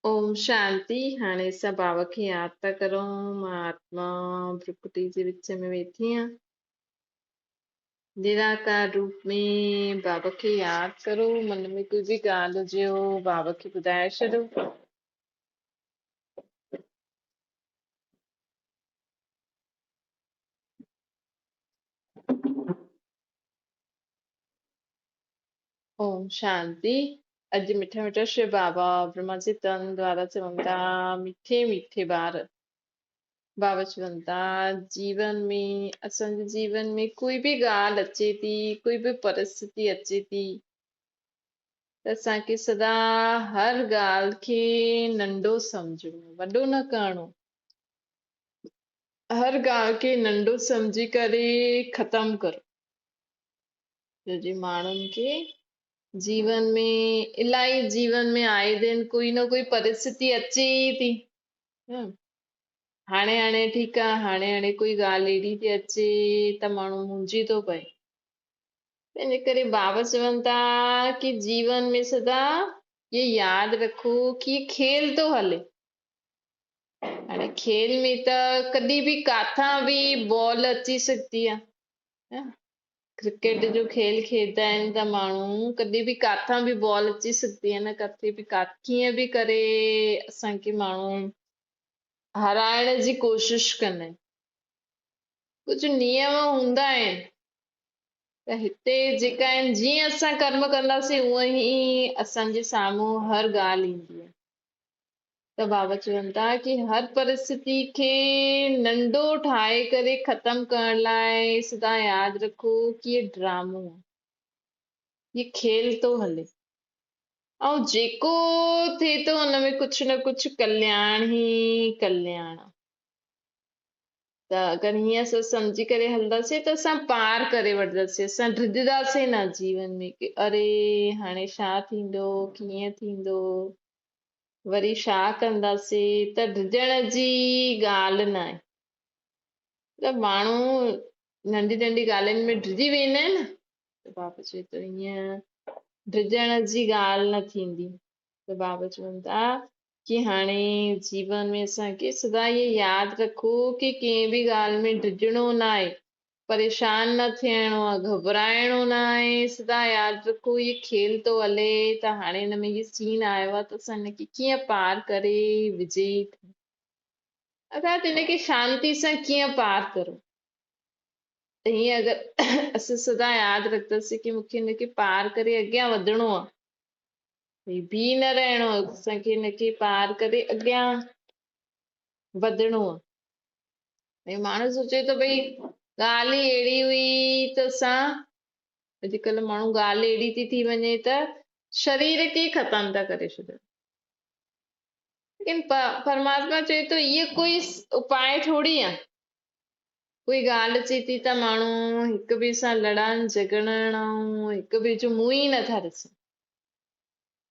ओम शांति। हाणे असां बाबा खे यादि था करूं। मां आत्मा प्रकृति जे विच में वेठी आहियां। निराकार रूप में बाबा खे यादि करो। मन में कोई बि ॻाल्हि हुजेव बाबा खे ॿुधाए छॾो। ओम शांति। अॼु मिठा मिठा श्री बाबा ब्रह्मा जी तन द्वारा चवनि था, मिठे मिठे ॿार बाबा चवनि था, जीवन में असांजे जीवन में कोई बि ॻाल्हि अचे थी, कोई बि परिस्थिति अचे थी, त असांखे सदा हर ॻाल्हि खे नंढो सम्झणो, वॾो न करणो। हर ॻाल्हि खे नंढो सम्झी करे ख़तम करो। छोजी माण्हुनि खे जीवन में इलाही जीवन में आए दिन कोई न कोई परिस्थिति अचे ई थी। हाणे हाणे ठीकु आहे, हाणे हाणे कोई ॻाल्हि अहिड़ी थी अचे त माण्हू मुंझी थो पए। तंहिंजे करे बाबा चवनि था कि जीवन में सदा ये यादि रखो कि ये खेल थो हले। हाणे खेल में त कॾहिं बि काथां बि बॉल अची सघंदी आहे। क्रिकेट जो खेल खेॾंदा आहिनि त माण्हू कॾहिं बि काथां बि बॉल अची सघंदी आहे न, किथे बि कीअं बि करे असांखे माण्हू हाराइण जी कोशिश कंदा आहिनि। कुझु नियम हूंदा आहिनि त हिते जेका आहिनि, जीअं असां कर्म कंदासीं उअं ई असांजे साम्हूं हर ॻाल्हि ईंदी आहे। त बाबा चवनि था कि हर परिस्थिति खे नंढो ठाहे करे ख़तम करण लाइ सदा यादि रखो कि ये ड्रामो आहे, ये खेल थो हले। ऐं जेको थिए थो हुनमें कुझु न कुझु कल्याण ई कल्याण आहे। त अगरि हीअं असां सम्झी करे हलंदासीं त असां पार करे वठंदासीं। असां ड्रिजंदासीं न जीवन में कि अरे हाणे छा थींदो, कीअं थींदो, वरी छा कंदासीं, त ड्रिजण जी ॻाल्हि न आहे। त माण्हू नंढी नंढी ॻाल्हियुनि में ड्रिजी वेंदा आहिनि न, त बाबा चए थो हीअं ड्रिजण जी ॻाल्हि न थींदी। त बाबा चवनि था कि हाणे जीवन में असांखे सदा इहे यादि रखो कि कंहिं बि ॻाल्हि में ड्रिजणो न आहे, परेशान न थियणो आहे, घबराइणो न आहे। सदा यादि रखो इहे खेल थो हले, त हाणे हिन में इहे सीन आयो आहे त असां हिनखे कीअं पार करे विजयी थियूं, अर्थात हिनखे शांति सां कीअं पार करो। त हीअं अगरि असां सदा यादि रखंदासीं कि मूंखे हिनखे पार करे अॻियां वधिणो आहे, भई बीह न रहणो आहे, असांखे हिनखे पार करे अॻियां वधिणो आहे। भई माण्हू सोचे थो भई ॻाल्हि ई अहिड़ी हुई त असां, अॼुकल्ह माण्हू ॻाल्हि अहिड़ी थी वञे त शरीर खे ख़तम था करे छॾनि। लेकिन परमात्मा चए थो इहे कोई उपाय थोरी आहे। कोई ॻाल्हि अचे थी त माण्हू हिक ॿिए सां लड़नि झगड़नि ऐं हिक ॿिए जो मुंहुं ई नथा ॾिसनि।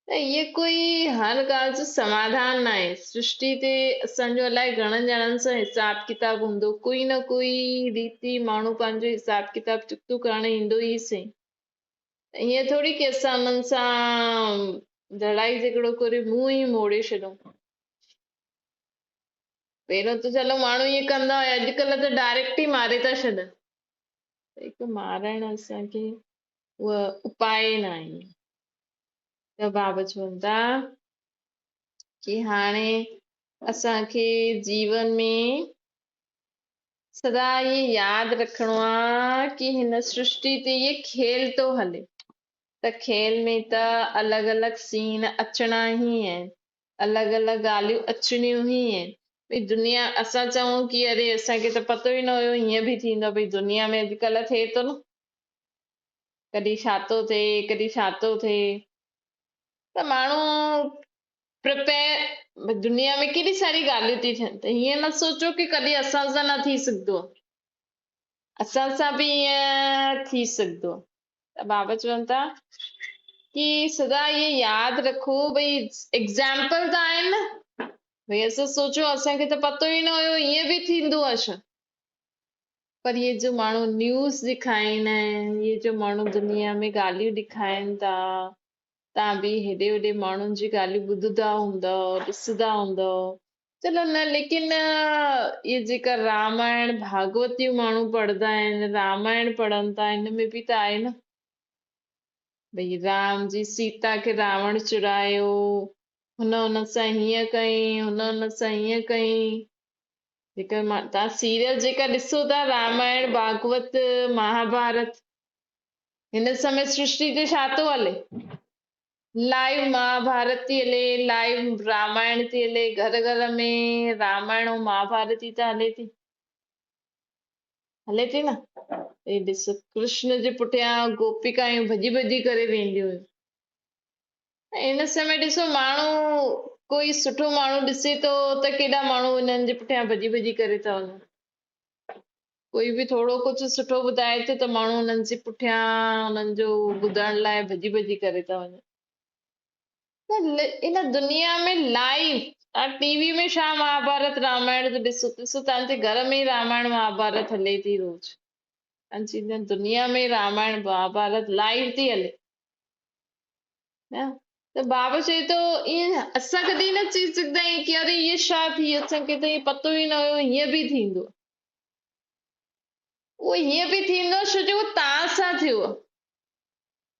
त इहे कोई हर ॻाल्हि जो समाधान न आहे। सृष्टि ते असांजो अलाए घणनि ॼणनि सां हिसाब किताब हूंदो, कोई न कोई रीति माण्हू पंहिंजो हिसाब किताब चुकतो करण ईंदो ई सही। ईअं थोरी की असां उन्हनि सां लड़ाई झगड़ो करे मुंहुं ई मोड़े छॾूं। पहिरियों त चलो माण्हू ईअं कंदा हुया, अॼुकल्ह त डायरेक्ट ई मारे था छॾनि। हिकु मारण असांखे उहा उपाय न आहे। त बाबा चवनि था कि हाणे असांखे जीवन में सदा इहे यादि रखिणो आहे कि हिन सृष्टि ते इहे खेल थो हले। त खेल में त अलॻि अलॻि सीन अचणा ई आहिनि, अलॻि अलॻि ॻाल्हियूं अचणियूं ई आहिनि। भई दुनिया असां चऊं कि अरे असांखे त पतो ई न हुयो हीअं बि थींदो। भई दुनिया में अॼुकल्ह थिए थो न, कॾहिं छा थो थिए, कॾहिं छा थो थिए। त माण्हू प्रिपेयर, दुनिया में केॾी सारी ॻाल्हियूं थी थियनि, त हीअं न सोचो कि कॾहिं असां सां न थी सघंदो, असां सां बि ईअं थी सघंदो। त बाबा चवनि था कि सदा इहे यादि रखो, भई एग्ज़ाम्पल त आहिनि न। भई असां सोचो असांखे त पतो ई न हुयो ईअं बि थींदो आहे छा। पर इहे जो माण्हू न्यूज़ ॾेखारींदा आहिनि, इहे जो माण्हू दुनिया में ॻाल्हियूं ॾेखारीनि था, तव्हां बि हेॾे होॾे माण्हुनि जी ॻाल्हियूं ॿुधंदा हूंदव, ॾिसंदा हूंदव। चलो न, लेकिन इहे जेका रामायण भागवतियूं माण्हू पढ़ंदा आहिनि, रामायण पढ़नि था, हिन में बि त आहे न भई राम जी सीता खे रावण चुरायो, हुन सां हीअं कयईं, हुन सां हीअं कयईं। जेका तव्हां सीरियल जेका ॾिसो था, रामायण भागवत महाभारत, हिन समय सृष्टि ते छा थो हले? लाइव महाभारत थी हले, लाइव रामायण थी हले, घर घर में रामायण ऐं महाभारत ई त हले थी न। हे ॾिस, कृष्ण जे पुठियां गोपिकायूं भॼी भॼी करे वेंदियूं हुयूं। हिन समय ॾिसो, माण्हू कोई सुठो माण्हू ॾिसे थो त केॾा माण्हू हिननि जे पुठियां भॼी भॼी करे था वञनि। कोई बि थोरो कुझु सुठो ॿुधाए थो त माण्हू हुननि जे पुठियां हुननि जो ॿुधण लाइ भॼी भॼी करे था वञनि। इन दुनिया में लाइव तव्हां टीवी में छा महाभारत रामायण जो ॾिसो तव्हांजे घर में ई रामायण महाभारत हले थी रोज़। तव्हांजी दुनिया में रामायण महाभारत लाइव थी हले न। त बाबा चए थो ईअं असां कॾहिं न चई सघंदा आहियूं कि अरे इहे छा थी, असांखे त इहो पतो ई न हुयो हीअं बि थींदो। उहो हीअं बि थींदो छो जो उहो तव्हां सां थियो आहे।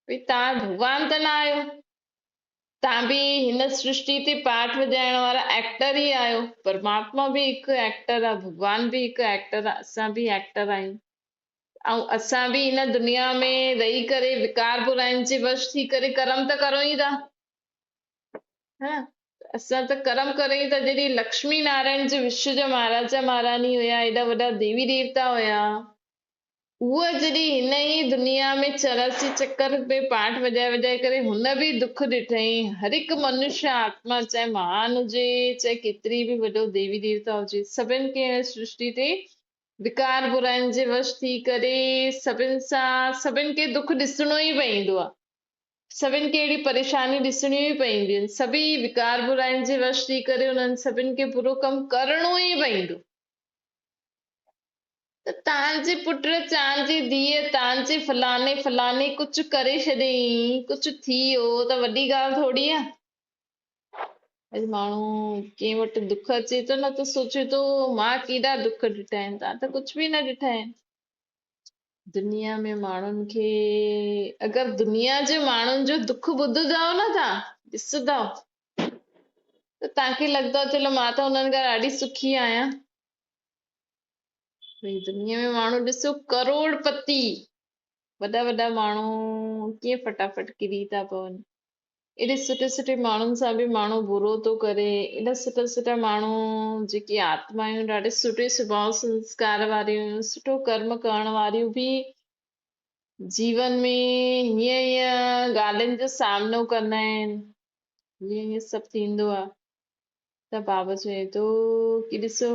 भई तव्हां भॻवान त न आहियो, तव्हां बि हिन सृष्टि ते पाठ वॼाइण वारा एक्टर ई आहियो। परमात्मा बि हिकु एक्टर आहे, भॻवान बि हिकु एक्टर आहे, असां बि एक्टर आहियूं। ऐं असां बि हिन दुनिया में रही करे विकार बुराइनि जे वश थी करे कर्म त करूं ई था। असां त कर्म करूं ई था। जॾहिं लक्ष्मी नारायण जे विश्व जा महाराजा महारानी हुया, एॾा वॾा देवी देवता हुया, उहा जॾहिं हिन ई दुनिया में 84 चक्कर में पाठ वॼाए वॼाए करे हुन बि दुख ॾिठईं। हर हिकु मनुष्य आत्मा, चाहे महान हुजे चाहे केतिरी बि वॾो देवी देवता हुजे, सभिनि खे सृष्टि ते विकार बुराइनि जे वश थी करे सभिनि खे दुख ॾिसणो ई पवंदो आहे। सभिनि खे अहिड़ी परेशानी ॾिसणियूं ई पवंदियूं आहिनि। सभी विकार बुराइनि जे वश थी करे उन्हनि सभिनि खे बुरो कमु करणो ई पवंदो। त तव्हांजे पुट, तव्हांजी धीअ, तव्हांजे फलाणे फलाणे कुझु करे छॾियईं, कुझु थी वियो त वॾी ॻाल्हि थोरी आहे। अॼु माण्हू कंहिं वटि दुख अचे थो न त सोचे थो मां केॾा दुख ॾिठा आहिनि। तव्हां त कुझु बि न ॾिठा आहिनि। दुनिया में माण्हुनि खे, अगरि दुनिया जे माण्हुनि जो दुख ॿुधंदव न, तव्हां ॾिसंदव त तव्हांखे लॻंदो चलो मां त हुननि खां ॾाढी सुखी आहियां। भई दुनिया में माण्हू ॾिसो, करोड़पति वॾा वॾा माण्हू कीअं फटाफट किरी था पवनि। एॾे सुठे सुठे माण्हुनि सां बि माण्हू बुरो थो करे। एॾा सुठा सुठा माण्हू जेकी आत्मायूं ॾाढे सुठे स्वभाव संस्कार वारियूं, सुठो कर्म करण वारियूं बि जीवन में हीअं हीअं ॻाल्हियुनि जो सामनो कंदा आहिनि। हीअं हीअं सभु थींदो आहे। त बाबा चए थो कि ॾिसो,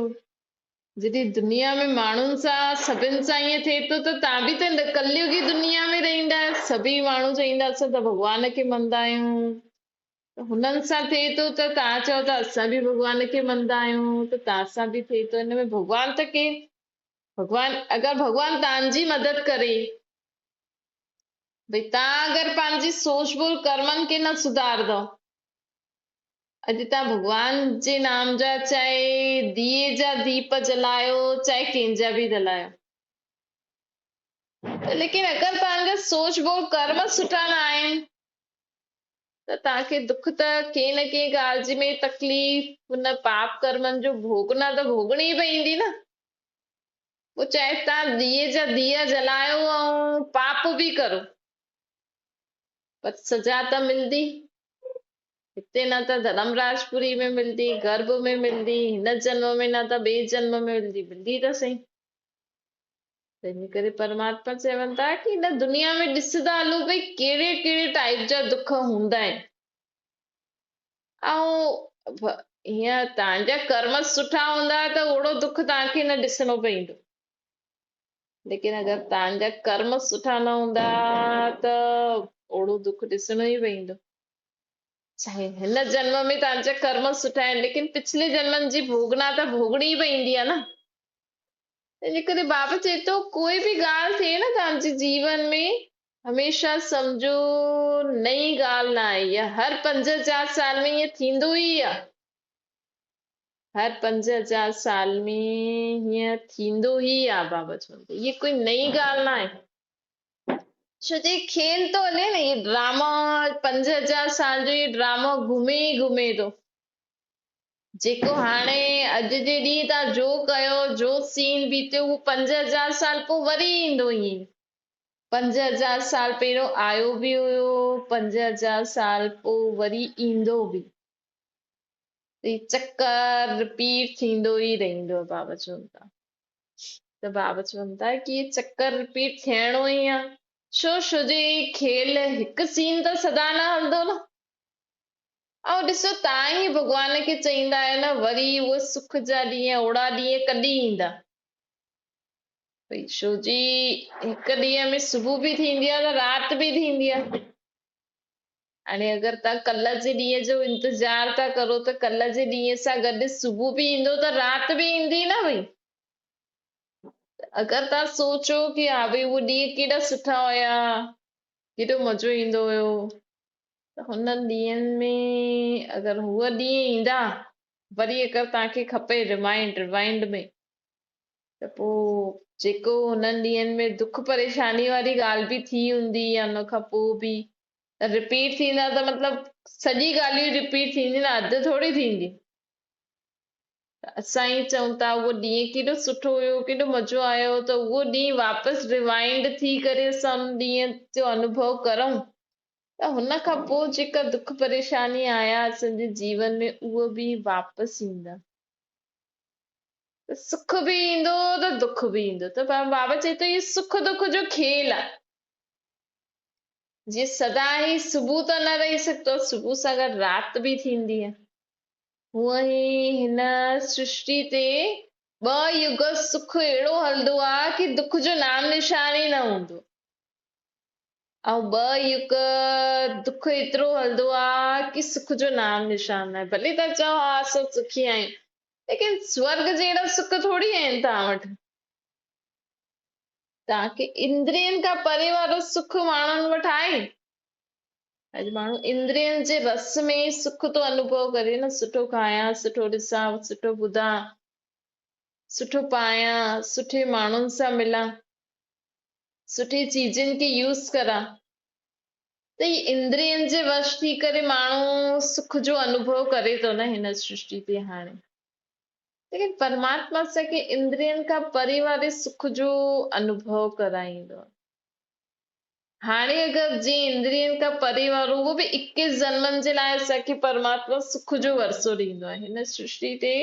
जॾहिं दुनिया में माण्हुनि सां सभिनि सां ईअं थिए थो त तव्हां बि त कलयुगी दुनिया में रहंदा। सभी माण्हू चवंदा असां त भॻवान खे मञंदा आहियूं। हुननि सां थिए थो त तव्हां चओ था असां बि भॻवान खे मञंदा आहियूं। त तव्हां सां बि थिए थो। हिन में भॻवान त केरु? भॻवान, अगरि भॻवान तव्हांजी मदद करे, भई तव्हां अगरि पंहिंजी सोच बोल कर्मनि खे न सुधारंदव, अॼु तव्हां भॻवान जे नाम जा चाहे दिए जा दीप जलायो, चाहे कंहिंजा बि जलायो, लेकिन अगरि तव्हांजा सोच बोल कर्म सुठा न आहिनि त तव्हांखे दुख त कंहिं न कंहिं ॻाल्हि जी में तकलीफ़, हुन पाप कर्मनि जो भोगना त भोगणी ई पवंदी न। पोइ चाहे तव्हां दिए जा दिया जलायो ऐं पाप बि करो, पर सजा त मिलंदी। हिते न त धर्मराजपुरी में मिलंदी, गर्भ में मिलंदी, हिन जन्म में न त ॿिए जन्म में मिलंदी त सही। तंहिं करे परमात्मा चवनि था कि हिन दुनिया में ॾिसंदा हलो भई कहिड़े कहिड़े टाइप जा दुख हूंदा आहिनि। ऐं हीअं तव्हांजा कर्म सुठा हूंदा त ओड़ो दुख तव्हांखे न ॾिसणो पवंदो। लेकिन अगरि तव्हांजा कर्म सुठा न हूंदा त ओड़ो दुख ॾिसणो ई पवंदो। चाहे हिन जन्म में तव्हांजा कर्म सुठा आहिनि, लेकिन पिछले जन्मनि जी भोगना त भोगणी ई पवंदी आहे न। तंहिंजे करे बाबा चए थो कोई बि ॻाल्हि थिए न तव्हांजे जीवन में, हमेशा सम्झो नई ॻाल्हि न आहे, इहा हर 5,000 साल में ईअं थींदो ई आहे। हर 5,000 साल में हीअं थींदो ई आहे बाबा चवंदो, ये कोई नई ॻाल्हि न आहे। छो जे खेल तो हले न, ये ड्रामा 5,000 साल जो ये ड्रामा घुमे ई घुमे थो। जेको हाणे अॼु जे ॾींहुं तव्हां जो कयो, जो सीन बीतियो, उहो 5,000 साल पोइ वरी ईंदो ई। 5,000 साल पहिरियों आयो बि हुयो, 5,000 साल पोइ वरी ईंदो बि। चक्कर रिपीट थींदो ई रहंदो आहे, बाबा चवनि था। त बाबा चवनि था कि ये चक्कर रिपीट थियणो ई आहे। छो जे खेल हिकु सीन त सदा न हलंदो न। ऐं ॾिसो, तव्हां ई भॻवान खे चईंदा आहियो न, वरी उहे सुख जा ॾींहं, ओड़ा ॾींहं कॾहिं ईंदा? भई छो जी हिकु ॾींहं में सुबुह बि थींदी आहे त राति बि थींदी आहे। हाणे अगरि तव्हां कल्ह जे ॾींहं जो इंतज़ार था करो त कल्ह जे ॾींहं सां गॾु सुबुह बि ईंदो त राति बि ईंदी न भई। अगरि तव्हां सोचो कि हा भई उहे ॾींहं केॾा सुठा हुया, केॾो मज़ो ईंदो हुयो, त हुन ॾींहंनि में अगरि हूअ ॾींहं ईंदा, वरी अगरि तव्हांखे खपे रिवाइंड में, त पोइ जेको हुननि ॾींहंनि में दुख परेशानी वारी ॻाल्हि बि थी हूंदी, या हुन खां पोइ बि रिपीट थींदा, त मतिलबु सॼी ॻाल्हियूं रिपीट थींदी न, अधु थोरी थींदी। असां ई चऊं था उहो ॾींहुं केॾो सुठो हुयो, केॾो मज़ो आयो, त उहो ॾींहुं वापसि रिवाइंड थी करे असां उन ॾींहं जो अनुभव करूं, त हुन खां पोइ जेका दुख परेशानी आया असांजे जीवन में, उहो बि वापसि ईंदा। सुख बि ईंदो त दुख बि ईंदो। त बाबा चए थो, इहो सुख दुख जो खेल आहे। जीअं सदा ई सुबुह त न रही सघंदो, सुबुह सां गॾु राति बि थींदी आहे। हूअं ई हिन सृष्टि ते 2 युग सुख अहिड़ो हलंदो आहे कि दुख जो नाम निशान ई न हूंदो, ऐं 2 युग दुख एतिरो हलंदो आहे कि सुख जो नाम निशान न आहे। भले तव्हां चओ हा असां सुखी आहियूं, लेकिन स्वर्ग जहिड़ा सुख थोरी आहिनि तव्हां वटि। तव्हांखे इंद्रियनि खां परे वारो सुख माण्हुनि वटि आहे। अॼु माण्हू इंद्रियनि जे रस में सुख थो अनुभव करे न, सुठो खायां, सुठो ॾिसां, सुठो ॿुधां, सुठो पायां, सुठे माण्हुनि सां मिलां, सुठी चीजनि खे यूज़ करां, त ही इंद्रियनि जे वश थी करे माण्हू सुख जो अनुभव करे थो न हिन सृष्टि ते हाणे। लेकिन परमात्मा असांखे इंद्रियनि खां परे वारे सुख जो अनुभव कराईंदो आहे। हाणे अगरि जीअं इंद्रियनि खां परे वारो, उहो बि 21 जन्मनि जे लाइ असांखे परमात्मा सुख जो वरसो ॾींदो आहे। हिन सृष्टि ते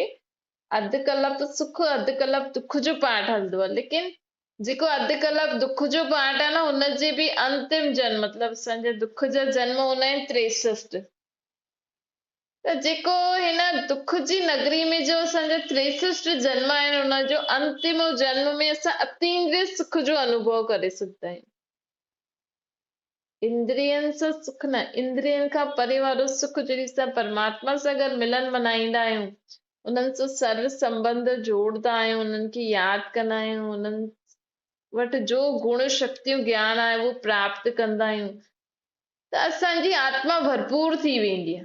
अधु कलाक सुख, अधु कलाक दुख जो पाठ हलंदो आहे, लेकिन जेको अधु कलाक दुख जो पाठ आहे न, हुनजे बि अंतिम जन्म, मतिलबु असांजा दुख जा जन्म हूंदा आहिनि 63। त जेको हिन दुख जी नगरी में जो असांजा 63 जन्म आहिनि, हुनजो अंतिम जन्म में असां अतींद्रिय सुख जो अनुभव करे सघंदा आहियूं। इंद्रियनि सां सुख न, इंद्रियनि खां परे वारो सुख, जॾहिं असां परमात्मा सां गॾु मिलन मनाईंदा आहियूं, उन्हनि सां सर्व संबंध जोड़दा आहियूं, उन्हनि खे यादि कंदा आहियूं, उन्हनि वटि जो गुण शक्तियूं ज्ञान आहे उहो प्राप्त कंदा आहियूं, त असांजी आत्मा भरपूर थी वेंदी आहे।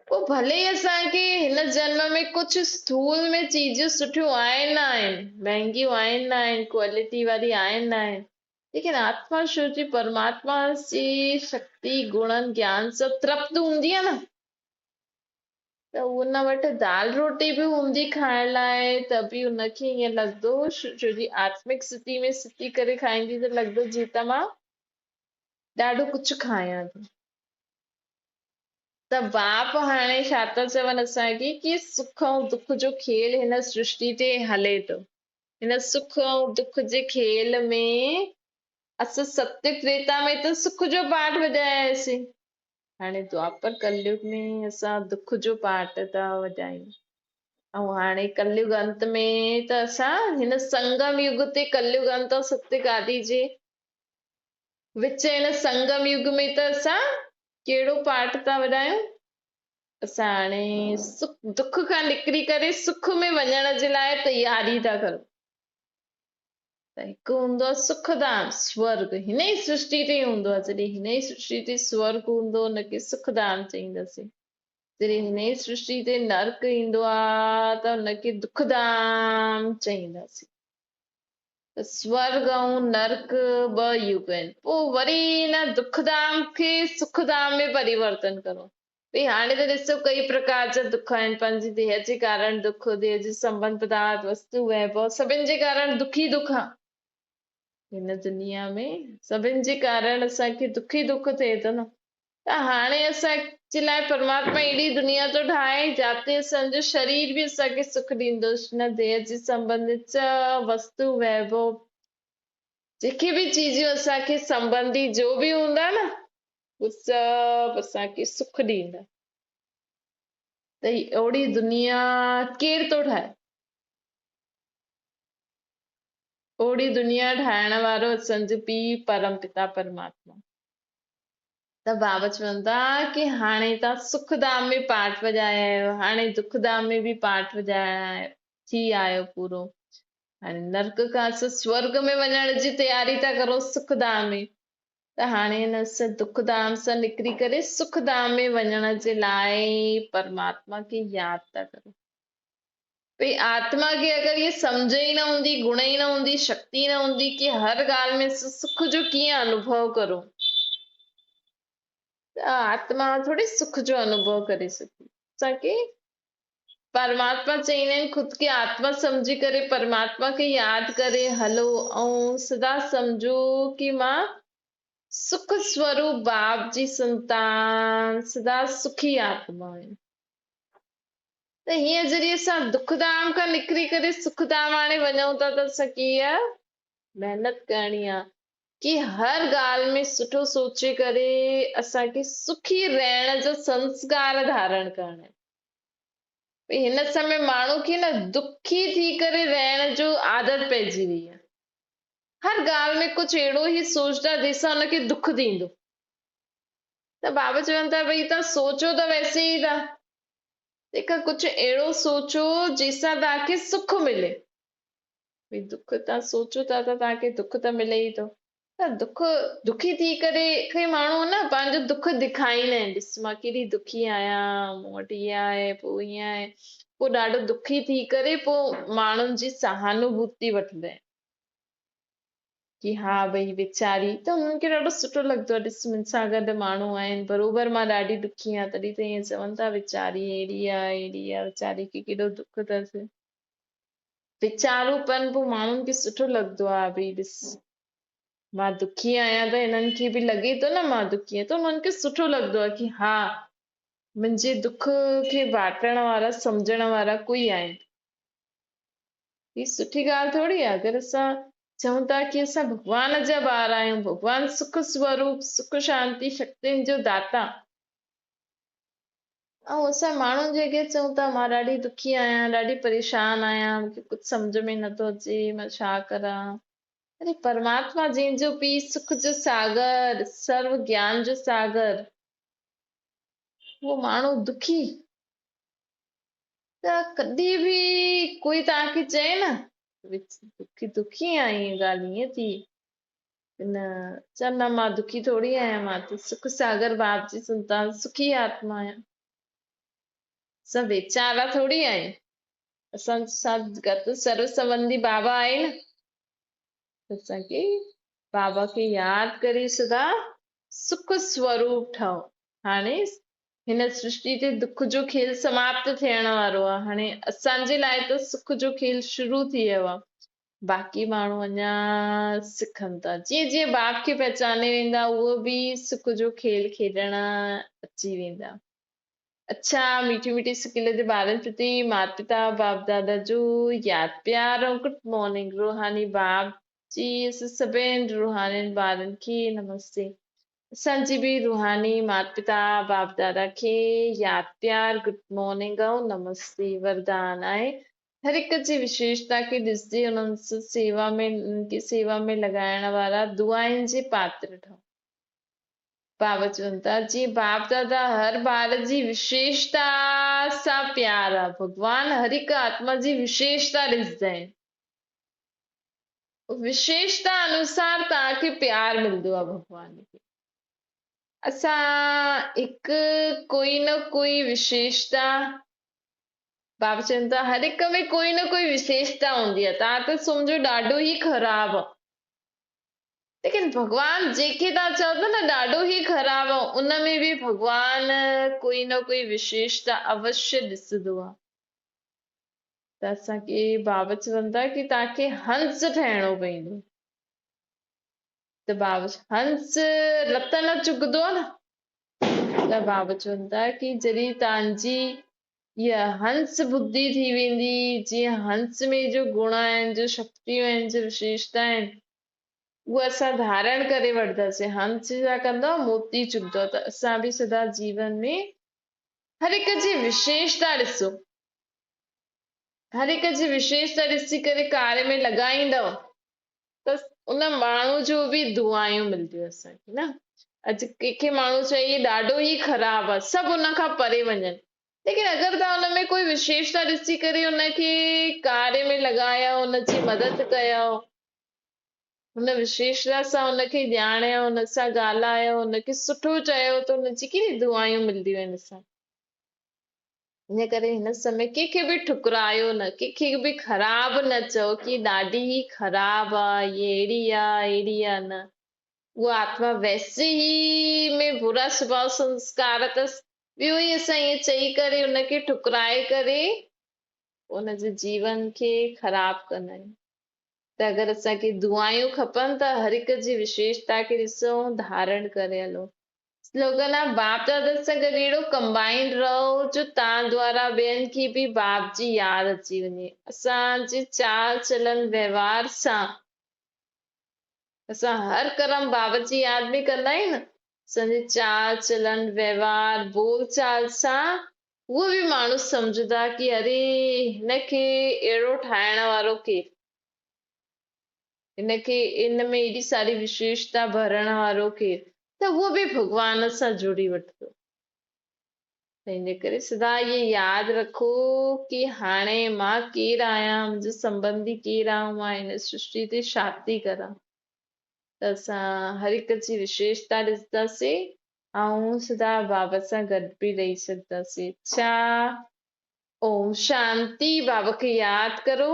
पोइ भले असांखे हिन जन्म में कुझु स्थूल में चीजूं सुठियूं आहिनि न आहिनि, महांगियूं आहिनि न आहिनि, क्वालिटी वारी आहिनि न आहिनि, लेकिन आत्मा छो जी परमात्मा जी शक्ति गुणनि ज्ञान सां तृप्त हूंदी आहे न, त उन वटि दाल रोटी बि हूंदी खाइण लाइ, त बि उनखे ईअं लॻंदो, छो जी आत्मिक स्थिति में स्थिति करे खाईंदी त लॻंदो जीअं त मां ॾाढो कुझु खायां थी। त बाप हाणे छा था चवनि असांखे कि सुख ऐं दुख जो खेल हिन सृष्टि ते हले थो। हिन सुख ऐं दुख जे खेल में असां सत्य त्रेता में त सुख जो पाठ वॼायासीं, हाणे द्वापर कलयुग में असां दुख जो पाठ था वॼायूं, ऐं हाणे कलयुग अंत में त असां हिन संगम युग ते, कलयुग अंत ऐं सत्य गादी जे विच हिन संगम युग में त असां कहिड़ो पाठ था वॼायूं? असां हाणे दुख खां निकिरी करे सुख में वञण जे लाइ तयारी था करूं। त हिकु हूंदो आहे सुखधाम स्वर्ग, हिन ई सृष्टि ते हूंदो आहे। जॾहिं हिन ई सृष्टि ते स्वर्ग हूंदो हुनखे सुखधाम चईंदासीं। जॾहिं हिन ई सृष्टि ते नर्क ईंदो आहे त हुनखे दुखधाम चईंदासीं। त स्वर्ग ऐं नर्क ॿ युग आहिनि। पोइ वरी हिन दुखधाम खे सुखधाम में परिवर्तन करो। भई हाणे त ॾिसो कई प्रकार जा दुख आहिनि। पंहिंजी देह जे कारण दुख, देह जे संबंध पदार्थ वस्तु वैभव सभिनि जे कारण दुखी दुख आहे। हिन दुनिया में सभिनि जे कारण असांखे दुखी दुख थिए थो न। त हाणे असांजे लाइ परमात्मा अहिड़ी दुनिया थो ठाहे जाते असांजो शरीर बि असांखे सुख ॾींदो, न देह जे संबंधित वस्तु वैभव जेके बि चीजूं असांखे संबंधी जो बि हूंदा न उहे सभु असांखे सुख ॾींदा। त अहिड़ी दुनिया केरु थो ठाहे? ओड़ी दुनिया ठाहिण वारो असांजो पीउ परम पिता परमात्मा। त बाबा चवनि था कि हाणे तव्हां सुखधाम में पाठ वॼाया आहियो, हाणे दुखधाम में बि पाठ वॼाया थी आयो पूरो। हाणे नर्क खां असां स्वर्ग में वञण जी तयारी था करो सुखधाम में। त हाणे हिन दुखधाम सां निकिरी करे सुखधाम में वञण जे लाइ परमात्मा खे यादि था करो। भई आत्मा खे अगरि ये सम्झ ई न हूंदी, गुण ई न हूंदी, शक्ति न हूंदी कि हर ॻाल्हि में सुख जो कीअं अनुभव करो, त आत्मा थोड़ी सुख जो अनुभव करे सघे। असांखे परमात्मा चईंदा आहिनि खुद खे आत्मा सम्झी करे परमात्मा खे यादि करे हलो ऐं सदा सम्झो कि मां सुख स्वरूप बाप जी संतान सदा सुखी आत्मा आहियां। त हीअं जॾहिं असां दुखधाम खां निकिरी करे सुखधाम हाणे वञूं था त असांखे हीअ महिनत करणी आहे कि हर ॻाल्हि में सुठो सोचे करे असांखे सुखी रहण जो संस्कार धारण करणा आहिनि। भई हिन समय माण्हू खे न दुखी थी करे रहण जो आदत पइजी वई आहे। हर ॻाल्हि में कुझु अहिड़ो ई सोचदा जंहिंसां हुनखे दुख थींदो। त बाबा चवनि था भई तव्हां सोचो त वैसे ई था, तंहिंखां कुझु अहिड़ो सोचो जंहिंसां तव्हांखे सुख मिले। भई दुख तव्हां सोचो था त तव्हांखे दुख त मिले ई थो। त दुखी थी करे कई माण्हू न पंहिंजो दुख ॾेखारींदा आहिनि, ॾिस मां केॾी दुखी आहियां, मूं वटि ईअं आहे, पोइ ईअं आहे। पोइ ॾाढो दुखी थी करे पोइ माण्हुनि जी सहानुभूति वठंदा आहिनि कि हा भई वीचारी, त हुननि खे ॾाढो सुठो लॻंदो आहे ॾिस मूं सां गॾु माण्हू आहिनि, बरोबरि मां ॾाढी दुखी आहियां तॾहिं त ईअं चवनि था वीचारी अहिड़ी आहे अहिड़ी आहे, वीचारी खे केॾो दुख अथसि। वीचारूपन पोइ माण्हुनि खे सुठो लॻंदो आहे भई ॾिस मां दुखी आहियां त हिननि खे बि लॻे थो न मां दुखी आहियां, त हुननि खे सुठो लॻंदो आहे कि हा मुंहिंजे दुख खे बांटण वारा सम्झण वारा कोई आहिनि। ही सुठी ॻाल्हि थोड़ी आहे। अगरि असां चऊं था कि असां भॻवान जा ॿार आहियूं, भॻवान सुख स्वरूप सुख शांति शक्तियुनि जो दाता, ऐं असां माण्हुनि जे अॻियां चऊं था मां ॾाढी दुखी आहियां, ॾाढी परेशान आहियां, मूंखे कुझु सम्झ में नथो अचे, मां छा करां। अरे परमात्मा जंहिंजो पीउ सुख जो सागर, सर्व ज्ञान जो सागर, वो माण्हू दुखी, त कॾहिं बि कोई तव्हांखे चए न दुखी आहीं, ॻाल्हि ईअं थी न, चल न मां दुखी थोड़ी आहियां, मां त सुख सागर बाप जी संतान सुखी आत्मा आहियां। असां वेचारा थोड़ी आहियूं, असां सां गॾु सर्व संबंधी बाबा आहे न। असांखे बाबा खे यादि करे सदा सुख स्वरूप ठहो। हाणे हिन सृष्टि ते दुख जो खेल समाप्त थियण वारो आहे। हाणे असांजे लाइ त सुख जो खेल शुरू थी वियो आहे। बाक़ी माण्हू अञा सिखनि था, जीअं जीअं बाप खे पहचाने वेंदा उहो बि सुख जो खेल खेॾण अची वेंदा। अच्छा, मीठी मीठी स्किल जे ॿारनि प्रति माता पिता बाप दादा जो यादि प्यार ऐं गुड मॉर्निंग। रूहानी बाप जी सभिनि रूहानी ॿारनि खे नमस्ते। असांजी बि रूहानी माता पिता बाप दादा खे यादि प्यार गुड मॉर्निंग ऐं नमस्ते वरदान आहे। हर हिक जी विशेषता खे ॾिसजे उन्हनि सेवा में, उनखे सेवा में लॻाइण वारा दुआनि जे पात्र ठहो। बाबा चवनि था जीअं बाप दादा हर ॿार जी विशेषता सां प्यार आहे, भॻवान हर हिकु आत्मा जी विशेषता ॾिसंदा आहिनि। विशेषता अनुसार तव्हांखे प्यार मिलंदो आहे भॻवान खे। असां हिकु कोई न कोई विशेषता, बाबा चवनि था हर हिक में कोई न कोई विशेषता हूंदी आहे। तव्हां त सम्झो ॾाढो ई ख़राब आहे, लेकिन भॻवान जेके तव्हां चओ था न ॾाढो ई ख़राब आहे, उन में बि भॻवान कोई न कोई विशेषता अवश्य ॾिसंदो आहे। त असांखे बाबा चवनि था की तव्हांखे हंस ठहिणो पवंदो। त बाबा हंस लत न चुकंदो न। त बाबा चवनि था की जॾहिं तव्हांजी इहा हंस बुद्धि थी वेंदी, जीअं हंस में जो गुण आहिनि, जो शक्तियूं आहिनि, जो विशेषता आहिनि, उहा असां धारण करे वठंदासीं। हंस छा कंदो, मोती चुगंदो। त असां बि सदा जीवन में हर हिक जी विशेषता ॾिसो, हर हिक जी विशेषता ॾिसी करे कार्य में लॻाईंदव त उन माण्हू जो बि दुआयूं मिलंदियूं असांखे न। अॼु कंहिंखे माण्हू चई ॾाढो ई ख़राब आहे, सभु उन खां परे वञनि, लेकिन अगरि तव्हां हुन में कोई विशेषता ॾिसी करे उनखे कार्य में लॻायो, उनजी मदद कयो, हुन विशेषता सां हुनखे ॼाणियो, हुन सां ॻाल्हायो, हुनखे सुठो चयो, त हुनजी केॾी दुआयूं मिलंदियूं आहिनि असां। इन करे हिन समय कंहिंखे बि ठुकरायो न, कंहिंखे बि ख़राब न चओ की ॾाढी ही ख़राब आहे, ये अहिड़ी आहे, अहिड़ी आहे न। वो आत्मा वैसे ही में बुरा स्वभाव संस्कार अथसि। ॿियो ई असां ईअं चई करे उनखे ठुकराए करे उनजे जीवन खे ख़राब कंदा आहियूं। त अगरि असांखे दुआयूं खपनि त हर हिक जी विशेषता खे ॾिसो, धारण करे हलो। स्लोगन आहे बाप दादा सां गॾु अहिड़ो कंबाइंड रहो जो तव्हां द्वारा ॿियनि खे बि बाप जी यादि अची वञे। असांजे चाल चलन व्यवहार सां असां हर कर्म बाबा जी यादि में कंदा आहियूं न। असांजे चाल चलन व्यवहार बोल चाल सां उहो बि माण्हू सम्झंदा की अरे हिनखे अहिड़ो ठाहिण वारो केरु, हिनखे इन में एॾी सारी विशेषता भरण वारो केरु, त उहो बि भॻवान सां जुड़ी वठंदो। त इन करे सदा इहे यादि रखो की हाणे मां केरु आहियां, मुंहिंजो संबंधी केरु आहे, मां हिन सृष्टि ते छा थी करां। त असां हर हिक जी विशेषता ॾिसंदासीं ऐं सदा बाबा सां गॾु बि रही सघंदासीं। अच्छा, ओम शांति। बाबा खे यादि करो।